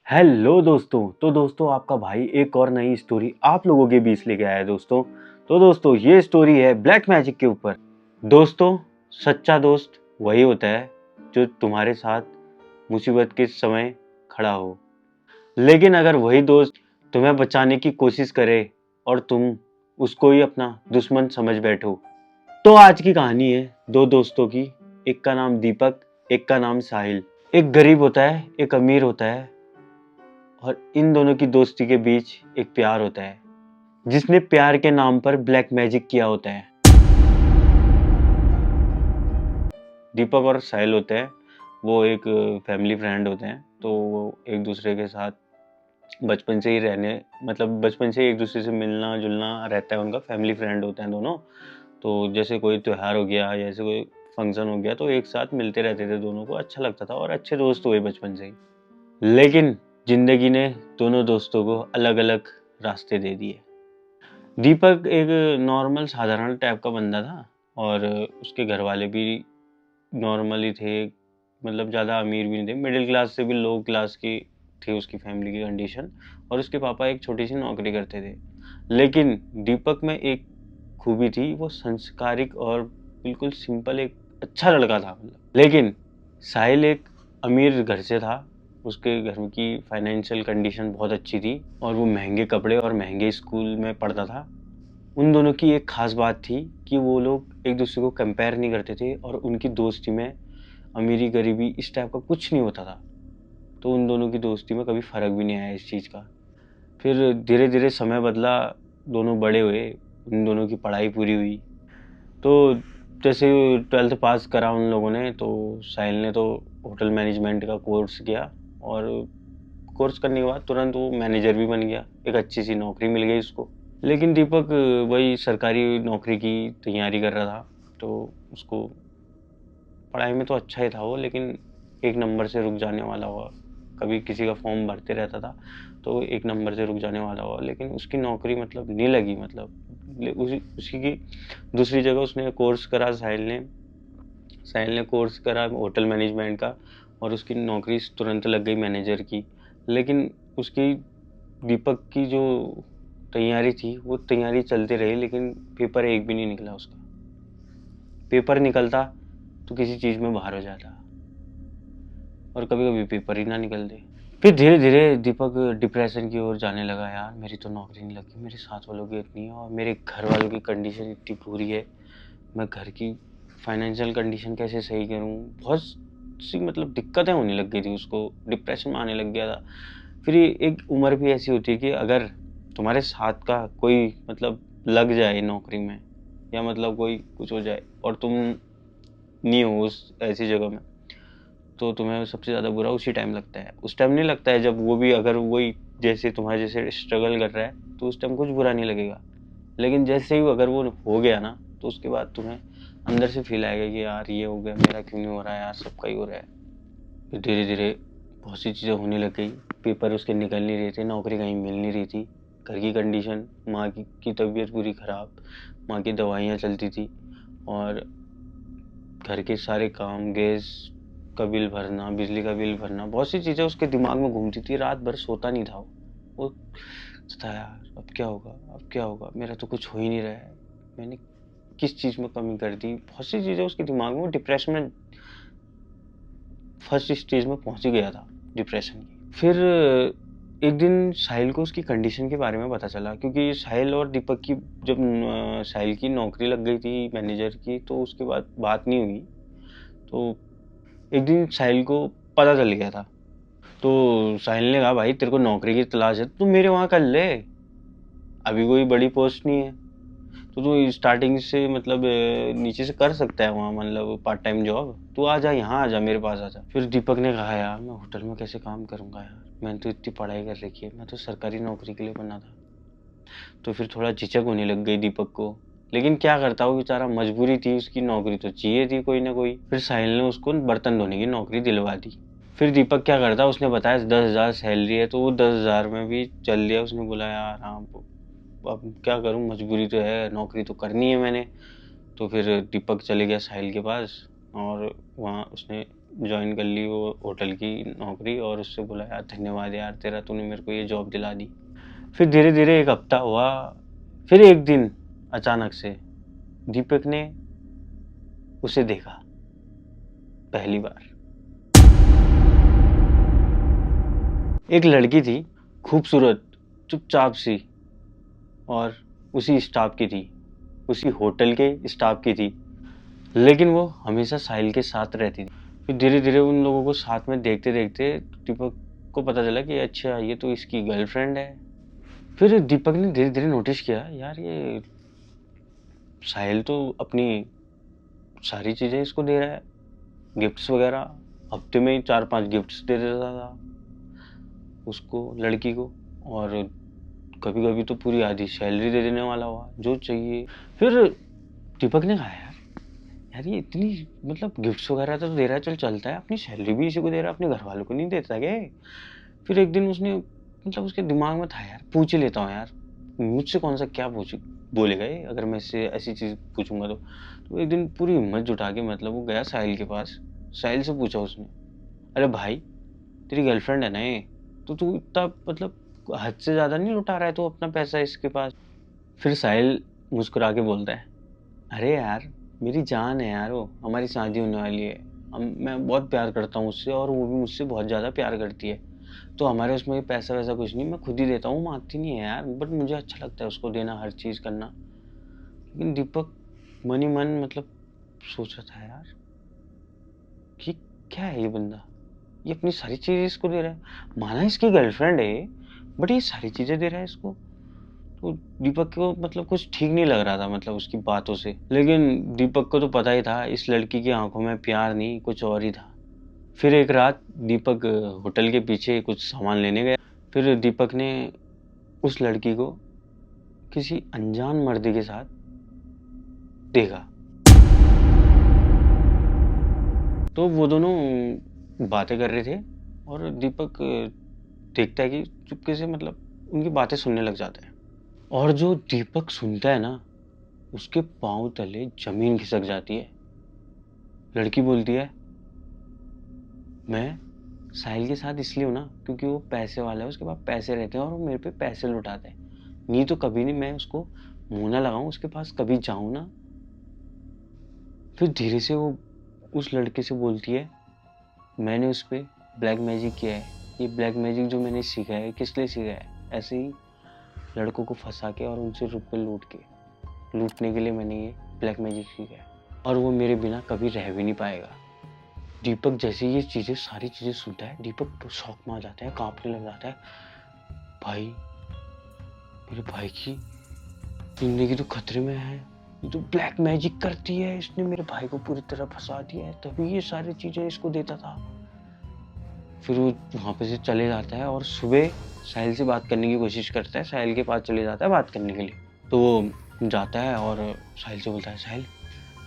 Hello दोस्तों। तो दोस्तों आपका भाई एक और नई स्टोरी आप लोगों के बीच लेके आया है दोस्तों। तो दोस्तों ये स्टोरी है ब्लैक मैजिक के ऊपर। दोस्तों सच्चा दोस्त वही होता है जो तुम्हारे साथ मुसीबत के समय खड़ा हो, लेकिन अगर वही दोस्त तुम्हें बचाने की कोशिश करे और तुम उसको ही अपना दुश्मन समझ बैठो। तो आज की कहानी है दो दोस्तों की। एक का नाम दीपक, एक का नाम साहिल। एक गरीब होता है, एक अमीर होता है, और इन दोनों की दोस्ती के बीच एक प्यार होता है जिसने प्यार के नाम पर ब्लैक मैजिक किया होता है। दीपक और साहिल होते हैं, वो एक फैमिली फ्रेंड होते हैं। तो वो एक दूसरे के साथ बचपन से ही बचपन से एक दूसरे से मिलना जुलना रहता है उनका। फैमिली फ्रेंड होते हैं दोनों। तो जैसे कोई त्योहार हो गया या जैसे कोई फंक्शन हो गया तो एक साथ मिलते रहते थे, दोनों को अच्छा लगता था और अच्छे दोस्त हुए बचपन से ही। लेकिन जिंदगी ने दोनों दोस्तों को अलग अलग रास्ते दे दिए। दीपक एक नॉर्मल साधारण टाइप का बंदा था और उसके घर वाले भी नॉर्मल ही थे, मतलब ज़्यादा अमीर भी नहीं थे, मिडिल क्लास से भी लो क्लास की थी उसकी फैमिली की कंडीशन। और उसके पापा एक छोटी सी नौकरी करते थे। लेकिन दीपक में एक खूबी थी, वो संस्कारिक और बिल्कुल सिंपल एक अच्छा लड़का था मतलब। लेकिन साहिल एक अमीर घर से था, उसके घर की फाइनेंशियल कंडीशन बहुत अच्छी थी और वो महंगे कपड़े और महंगे स्कूल में पढ़ता था। उन दोनों की एक खास बात थी कि वो लोग एक दूसरे को कंपेयर नहीं करते थे और उनकी दोस्ती में अमीरी गरीबी इस टाइप का कुछ नहीं होता था। तो उन दोनों की दोस्ती में कभी फ़र्क भी नहीं आया इस चीज़ का। फिर धीरे धीरे समय बदला, दोनों बड़े हुए, उन दोनों की पढ़ाई पूरी हुई। तो जैसे 12th पास करा उन लोगों ने, तो साहिल ने तो होटल मैनेजमेंट का कोर्स किया और कोर्स करने के बाद तुरंत वो मैनेजर भी बन गया, एक अच्छी सी नौकरी मिल गई उसको। लेकिन दीपक वही सरकारी नौकरी की तैयारी कर रहा था। तो उसको पढ़ाई में तो अच्छा ही था वो, लेकिन एक नंबर से रुक जाने वाला हुआ। कभी किसी का फॉर्म भरते रहता था तो एक नंबर से रुक जाने वाला हुआ, लेकिन उसकी नौकरी मतलब नहीं लगी। मतलब उसी की दूसरी जगह उसने कोर्स करा, साहिल ने कोर्स करा होटल मैनेजमेंट का और उसकी नौकरी तुरंत लग गई मैनेजर की। लेकिन उसकी दीपक की जो तैयारी थी वो तैयारी चलती रही, लेकिन पेपर एक भी नहीं निकला उसका। पेपर निकलता तो किसी चीज़ में बाहर हो जाता और कभी कभी पेपर ही ना निकलते। फिर धीरे धीरे दीपक डिप्रेशन की ओर जाने लगा। यार मेरी तो नौकरी नहीं लगी, मेरे साथ वालों की इतनी है और मेरे घर वालों की कंडीशन इतनी बुरी है, मैं घर की फाइनेंशियल कंडीशन कैसे सही करूं। बहुत सी मतलब दिक्कतें होने लग गई थी उसको, डिप्रेशन में आने लग गया था। फिर एक उम्र भी ऐसी होती है कि अगर तुम्हारे साथ का कोई मतलब लग जाए नौकरी में या मतलब कोई कुछ हो जाए और तुम नहीं हो उस ऐसी जगह में, तो तुम्हें सबसे ज़्यादा बुरा उसी टाइम लगता है। उस टाइम नहीं लगता है जब वो भी अगर वही जैसे तुम्हारे जैसे स्ट्रगल कर रहा है तो उस टाइम कुछ बुरा नहीं लगेगा। लेकिन जैसे ही अगर वो हो गया ना तो उसके बाद तुम्हें अंदर से फील आएगा कि यार ये हो गया, मेरा क्यों नहीं हो रहा है, यार सबका ही हो रहा है। फिर धीरे धीरे बहुत सी चीज़ें होने लग गई। पेपर उसके निकल नहीं रहे थे, नौकरी कहीं मिल नहीं रही थी, घर की कंडीशन, माँ की तबीयत पूरी ख़राब, माँ की दवाइयाँ चलती थी और घर के सारे काम, गैस का बिल भरना, बिजली का बिल भरना, बहुत सी चीज़ें उसके दिमाग में घूमती थी। रात भर सोता नहीं था वो था यार अब क्या होगा, अब क्या होगा, मेरा तो कुछ हो ही नहीं रहा है, मैंने किस चीज़ में कमी कर दी। बहुत सी चीज़ें उसके दिमाग में, डिप्रेशन में फर्स्ट स्टेज में पहुंच ही गया था, डिप्रेशन की। फिर एक दिन साहिल को उसकी कंडीशन के बारे में पता चला, क्योंकि साहिल और दीपक की जब साहिल की नौकरी लग गई थी मैनेजर की तो उसके बाद बात नहीं हुई। तो एक दिन साहिल को पता चल गया था। तो साहिल ने कहा भाई तेरे को नौकरी की तलाश है तो मेरे वहाँ कर ले, अभी कोई बड़ी पोस्ट नहीं है तो तू स्टार्टिंग से मतलब नीचे से कर सकता है वहाँ, मतलब पार्ट टाइम जॉब। तू आ जा, यहाँ आ जा, मेरे पास आ जा। फिर दीपक ने कहा यार मैं होटल में कैसे काम करूँगा यार, मैंने तो इतनी पढ़ाई कर रखी है, मैं तो सरकारी नौकरी के लिए बना था। तो फिर थोड़ा झिझक होने लग गई दीपक को, लेकिन क्या करता, वो बेचारा मजबूरी थी उसकी, नौकरी तो चाहिए थी कोई ना कोई। फिर साहिल ने उसको बर्तन धोने की नौकरी दिलवा दी। फिर दीपक क्या करता, उसने बताया 10,000 सैलरी है, तो वो 10,000 में भी चल लिया। उसने बोला यार हाँ अब क्या करूँ, मजबूरी तो है, नौकरी तो करनी है मैंने। तो फिर दीपक चले गया साहिल के पास और वहाँ उसने ज्वाइन कर ली वो होटल की नौकरी और उससे बोला यार धन्यवाद यार तेरा, तूने मेरे को ये जॉब दिला दी। फिर धीरे धीरे एक हफ्ता हुआ, फिर एक दिन अचानक से दीपक ने उसे देखा पहली बार। एक लड़की थी, खूबसूरत, चुपचाप सी, और उसी स्टाफ की थी, उसी होटल के स्टाफ की थी, लेकिन वो हमेशा साहिल के साथ रहती थी। फिर धीरे धीरे उन लोगों को साथ में देखते देखते दीपक को पता चला कि अच्छा ये तो इसकी गर्लफ्रेंड है। फिर दीपक ने धीरे धीरे नोटिस किया यार ये साहिल तो अपनी सारी चीजें इसको दे रहा है, गिफ्ट्स वगैरह, हफ्ते में 4-5 गिफ्ट्स दे देता था उसको, लड़की को, और कभी कभी तो पूरी आधी सैलरी दे देने वाला हुआ जो चाहिए। फिर दीपक ने कहा यार ये इतनी मतलब गिफ्ट्स वगैरह तो दे रहा है, चल चलता है, अपनी सैलरी भी इसी को दे रहा है, अपने घर वालों को नहीं देता क्या? फिर एक दिन उसने मतलब उसके दिमाग में था यार पूछ ही लेता हूँ यार, मुझसे कौन सा क्या पूछ बोलेगा ये अगर मैं इससे ऐसी चीज पूछूंगा तो एक दिन पूरी हिम्मत जुटा के मतलब वो गया साहिल के पास। साहिल से पूछा उसने, अरे भाई तेरी गर्लफ्रेंड है ना ये, तो तू इतना मतलब हद से ज्यादा नहीं लुटा रहा है तू अपना पैसा इसके पास? फिर साहिल मुस्कुरा के बोलता है, अरे यार मेरी जान है यार, वो हमारी शादी होने वाली है, मैं बहुत प्यार करता हूँ उससे और वो भी मुझसे बहुत ज़्यादा प्यार करती है, तो हमारे उसमें पैसा वैसा कुछ नहीं, मैं खुद ही देता हूँ, मांगती नहीं है यार, बट मुझे अच्छा लगता है उसको देना, हर चीज़ करना। लेकिन दीपक मन ही मन मतलब सोच रहा था यार कि क्या है ये बंदा, ये अपनी सारी चीज़ें इसको दे रहा है, माना इसकी गर्लफ्रेंड है बट ये सारी चीज़ें दे रहा है इसको। तो दीपक को मतलब कुछ ठीक नहीं लग रहा था मतलब उसकी बातों से, लेकिन दीपक को तो पता ही था इस लड़की की आंखों में प्यार नहीं कुछ और ही था। फिर एक रात दीपक होटल के पीछे कुछ सामान लेने गया। फिर दीपक ने उस लड़की को किसी अनजान मर्द के साथ देखा। तो वो दोनों बातें कर रहे थे और दीपक देखता है कि चुपके से मतलब उनकी बातें सुनने लग जाता है, और जो दीपक सुनता है ना उसके पांव तले जमीन खिसक जाती है। लड़की बोलती है, मैं साहिल के साथ इसलिए हूं ना क्योंकि वो पैसे वाला है, उसके पास पैसे रहते हैं और वो मेरे पे पैसे लुटाते हैं, नहीं तो कभी नहीं मैं उसको मुंह ना लगाऊं, उसके पास कभी जाऊं ना। फिर धीरे से वो उस लड़के से बोलती है, मैंने उस पर ब्लैक मैजिक किया है, ये ब्लैक मैजिक जो मैंने सीखा है किस लिए सीखा है, ऐसे ही लड़कों को फंसा के और उनसे रुपए लूटने के लिए मैंने ये ब्लैक मैजिक सीखा है, और वो मेरे बिना कभी रह भी नहीं पाएगा। दीपक जैसे ये चीजें सारी चीजें सुनता है, दीपक तो शौक में आ जाता है, कांपने लग जाता है। भाई मेरे भाई की जिंदगी तो खतरे में है, ये तो ब्लैक मैजिक करती है, इसने मेरे भाई को पूरी तरह फंसा दिया है, तभी ये सारी चीजें इसको देता था। फिर वो वहां पे से चले जाता है और सुबह साहिल से बात करने की कोशिश करता है, साहिल के पास चले जाता है बात करने के लिए। तो वो जाता है और साहिल से बोलता है, साहिल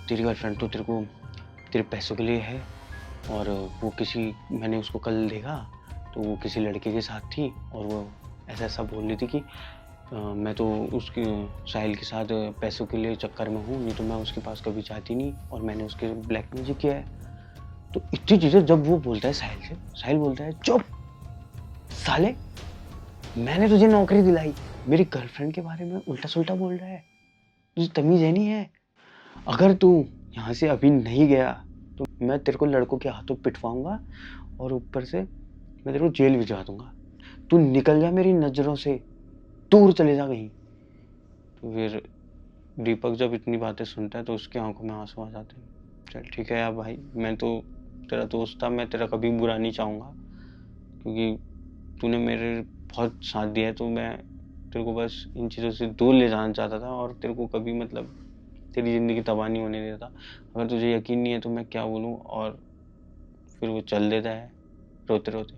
तेरी गर्लफ्रेंड तो तेरे को तेरे पैसों के लिए है, और वो किसी मैंने उसको कल देखा तो वो किसी लड़के के साथ थी और वो ऐसा ऐसा बोल रही थी कि मैं तो उसके साहिल के साथ पैसों के लिए चक्कर में हूँ, नहीं तो मैं उसके पास कभी जाती नहीं, और मैंने उसके ब्लैक मैजिक किया है। तो इतनी चीज़ें जब वो बोलता है साहिल से, साहिल बोलता है, चुप साले, मैंने तुझे नौकरी दिलाई, मेरी गर्लफ्रेंड के बारे में उल्टा सुल्टा बोल रहा है, तुझे तमीज है नहीं है? अगर तू यहाँ से अभी नहीं गया तो मैं तेरे को लड़कों के हाथों पिटवाऊंगा और ऊपर से मैं तेरे को जेल भिजवा दूंगा, तू निकल जा मेरी नजरों से, दूर चले जा कहीं। तो फिर दीपक जब इतनी बातें सुनता है तो उसकी आंखों में आंसू आ जाते हैं। चल ठीक है यार भाई, मैं तो तेरा दोस्त था, मैं तेरा कभी बुरा नहीं चाहूँगा, क्योंकि तूने मेरे बहुत साथ दिया है, तो मैं तेरे को बस इन चीज़ों से दूर ले जाना चाहता था और तेरे को कभी मतलब तेरी ज़िंदगी तबाह नहीं होने देता। अगर तुझे यकीन नहीं है तो मैं क्या बोलूँ। और फिर वो चल देता है रोते रोते।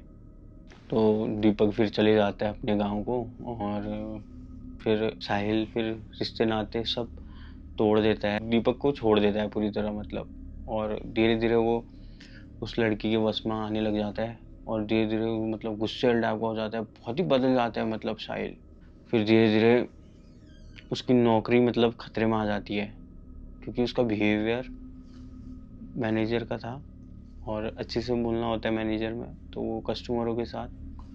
तो दीपक फिर चले जाता है अपने गांव को, और फिर साहिल फिर रिश्ते नाते सब तोड़ देता है, दीपक को छोड़ देता है पूरी तरह मतलब, और धीरे धीरे वो उस लड़की के वश में आने लग जाता है, और धीरे धीरे वो मतलब गुस्सैल टाइप का हो जाता है, बहुत ही बदल जाता है मतलब साहिल। फिर धीरे धीरे उसकी नौकरी मतलब खतरे में आ जाती है, क्योंकि उसका बिहेवियर मैनेजर का था और अच्छे से बोलना होता है मैनेजर में, तो वो कस्टमरों के साथ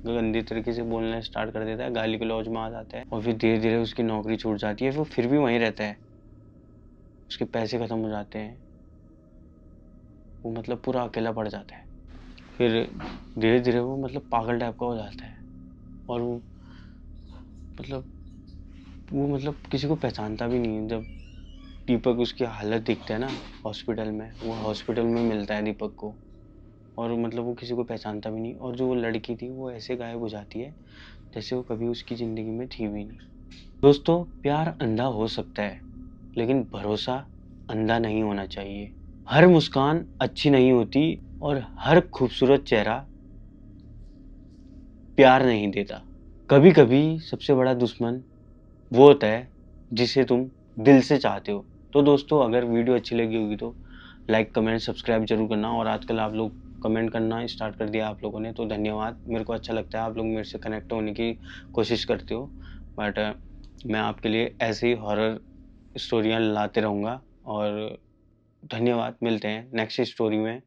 गंदी तरीके से बोलना स्टार्ट कर देता है, गाली गलौज में आ जाता है और फिर धीरे धीरे उसकी नौकरी छूट जाती है। वो फिर भी वहीं रहता है, उसके पैसे खत्म हो जाते हैं, वो मतलब पूरा अकेला पड़ जाता है। फिर धीरे धीरे वो मतलब पागल टाइप का हो जाता है और वो मतलब किसी को पहचानता भी नहीं है। जब दीपक उसकी हालत देखता है ना हॉस्पिटल में, वो हॉस्पिटल में मिलता है दीपक को, और मतलब वो किसी को पहचानता भी नहीं, और जो वो लड़की थी वो ऐसे गायब हो जाती है जैसे वो कभी उसकी ज़िंदगी में थी भी नहीं। दोस्तों, प्यार अंधा हो सकता है, लेकिन भरोसा अंधा नहीं होना चाहिए। हर मुस्कान अच्छी नहीं होती और हर खूबसूरत चेहरा प्यार नहीं देता। कभी कभी सबसे बड़ा दुश्मन वो होता है जिसे तुम दिल से चाहते हो। तो दोस्तों, अगर वीडियो अच्छी लगी होगी तो लाइक कमेंट सब्सक्राइब जरूर करना। और आजकल आप लोग कमेंट करना स्टार्ट कर दिया आप लोगों ने, तो धन्यवाद। मेरे को अच्छा लगता है आप लोग मेरे से कनेक्ट होने की कोशिश करते हो। बट मैं आपके लिए ऐसे ही हॉरर स्टोरियाँ लाते रहूँगा। और धन्यवाद, मिलते हैं नेक्स्ट स्टोरी में।